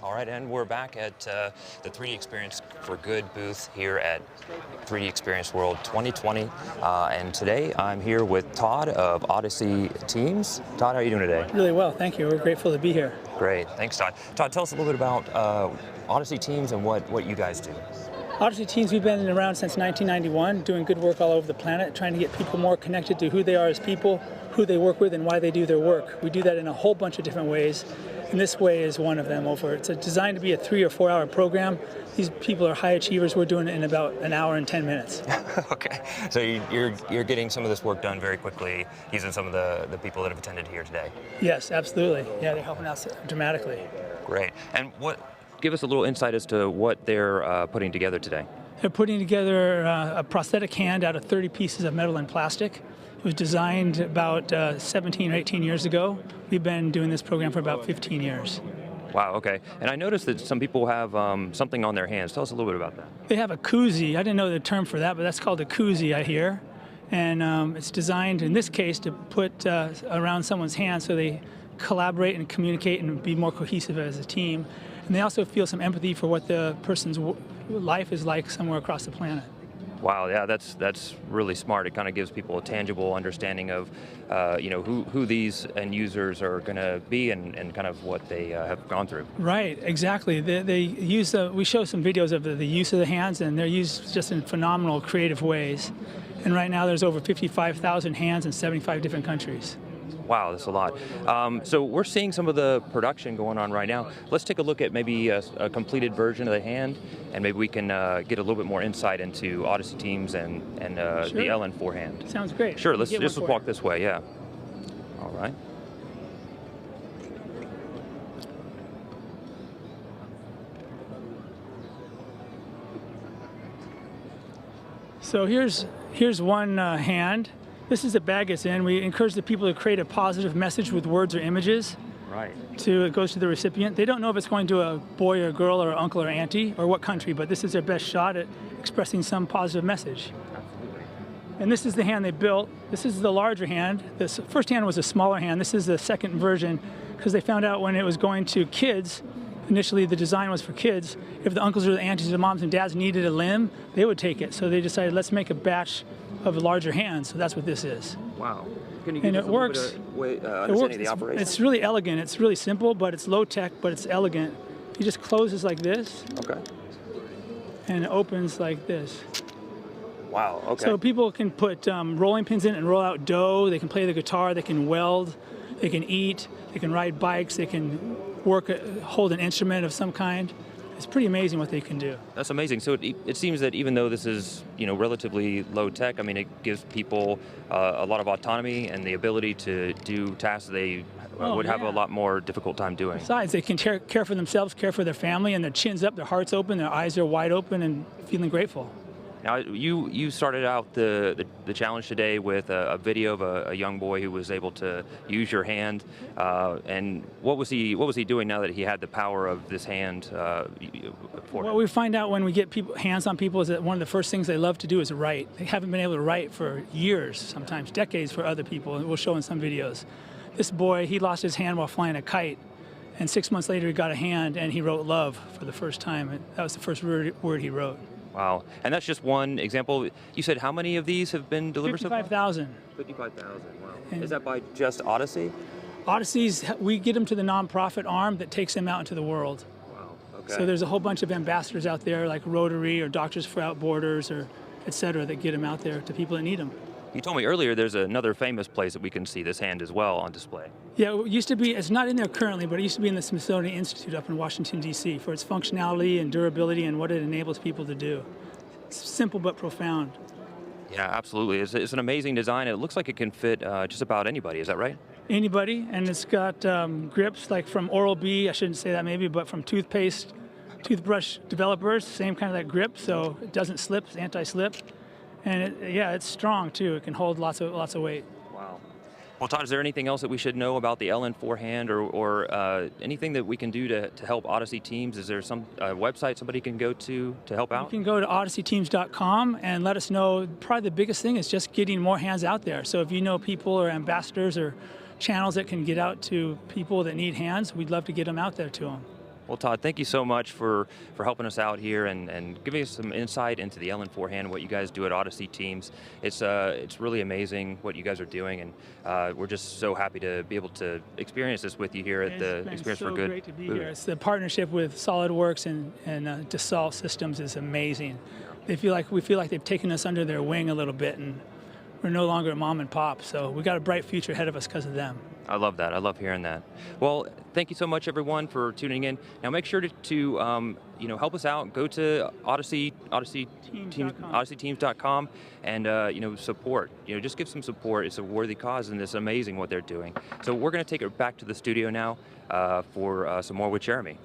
All right, and we're back at the 3D Experience for Good booth here at 3D Experience World 2020. And today I'm here with Todd of Odyssey Teams. Todd, how are you doing today? Really well, thank you. We're grateful to be here. Great, thanks Todd. Todd, tell us a little bit about Odyssey Teams and what you guys do. Odyssey Teams, we've been around since 1991, doing good work all over the planet, trying to get people more connected to who they are as people, who they work with, and why they do their work. We do that in a whole bunch of different ways, and this way is one of them. It's designed to be a 3 or 4 hour program. These people are high achievers. We're doing it in about an hour and 10 minutes. Okay, so you're getting some of this work done very quickly using some of the people that have attended here today. Yes, absolutely. Yeah, they're helping us dramatically. Great. And give us a little insight as to what they're putting together today. They're putting together a prosthetic hand out of 30 pieces of metal and plastic. It was designed about 17 or 18 years ago. We've been doing this program for about 15 years. Wow, okay. And I noticed that some people have something on their hands. Tell us a little bit about that. They have a koozie. I didn't know the term for that, but that's called a koozie, I hear. And it's designed, in this case, to put around someone's hand so they collaborate and communicate and be more cohesive as a team. And they also feel some empathy for what the person's life is like somewhere across the planet. Wow, yeah, that's really smart. It kind of gives people a tangible understanding of, who these end users are going to be and kind of what they have gone through. Right, exactly. They use we show some videos of the use of the hands, and they're used just in phenomenal, creative ways. And right now, there's over 55,000 hands in 75 different countries. Wow, that's a lot. So we're seeing some of the production going on right now. Let's take a look at maybe a completed version of the hand, and maybe we can get a little bit more insight into Odyssey Teams and Sure. the LN4 hand. Sounds great. Sure, let's just walk this way, yeah. All right. So here's one hand. This is the bag it's in. We encourage the people to create a positive message with words or images. Right. It goes to the recipient. They don't know if it's going to a boy or a girl or uncle or auntie or what country, but this is their best shot at expressing some positive message. Absolutely. And this is the hand they built. This is the larger hand. This first hand was a smaller hand. This is the second version because they found out when it was going to kids, initially the design was for kids, if the uncles or the aunties or the moms and dads needed a limb, they would take it. So they decided, let's make a batch of larger hands, so that's what this is. Wow. Can you give us a little bit of understanding of the operation? It's really elegant. It's really simple, but it's low tech, but it's elegant. You just closes like this. Okay. And it opens like this. Wow, okay. So people can put rolling pins in and roll out dough. They can play the guitar. They can weld. They can eat. They can ride bikes. They can hold an instrument of some kind. It's pretty amazing what they can do. That's amazing. So it seems that even though this is relatively low tech, I mean it gives people a lot of autonomy and the ability to do tasks they would have a lot more difficult time doing. Besides, they can care for themselves, care for their family, and their chin's up, their heart's open, their eyes are wide open, and feeling grateful. Now, you started out the challenge today with a video of a young boy who was able to use your hand, and what was he doing now that he had the power of this hand? What we find out when we get hands on people is that one of the first things they love to do is write. They haven't been able to write for years, sometimes decades for other people, and we'll show in some videos. This boy, he lost his hand while flying a kite, and 6 months later he got a hand and he wrote love for the first time. And that was the first word he wrote. Wow, and that's just one example. You said how many of these have been delivered so far? 55,000. 55,000, wow. And is that by just Odyssey? Odysseys, we get them to the nonprofit arm that takes them out into the world. Wow, okay. So there's a whole bunch of ambassadors out there like Rotary or Doctors Without Borders or et cetera that get them out there to people that need them. You told me earlier there's another famous place that we can see this hand as well on display. Yeah, it used to be, it's not in there currently, but it used to be in the Smithsonian Institute up in Washington, D.C. for its functionality and durability and what it enables people to do. It's simple but profound. Yeah, absolutely. It's an amazing design. It looks like it can fit just about anybody, is that right? Anybody, and it's got grips like from Oral-B, I shouldn't say that maybe, but from toothbrush developers, same kind of that grip, so it doesn't slip, it's anti-slip. And it's strong too. It can hold lots of weight. Wow. Well, Todd, is there anything else that we should know about the LN4 hand or anything that we can do to help Odyssey Teams? Is there some website somebody can go to help out? You can go to odysseyteams.com and let us know. Probably the biggest thing is just getting more hands out there. So if you know people or ambassadors or channels that can get out to people that need hands, we'd love to get them out there to them. Well, Todd, thank you so much for helping us out here and giving us some insight into the LN4 hand, what you guys do at Odyssey Teams. It's really amazing what you guys are doing, and we're just so happy to be able to experience this with you here at the Experience for Good. It's so great to be here. It's the partnership with Solidworks and Dassault Systems is amazing. We feel like they've taken us under their wing a little bit, and we're no longer a mom and pop. So we got a bright future ahead of us because of them. I love that. I love hearing that. Well, thank you so much, everyone, for tuning in. Now, make sure to help us out. Go to odysseyteams.com and support. Just give some support. It's a worthy cause, and it's amazing what they're doing. So we're going to take it back to the studio now for some more with Jeremy.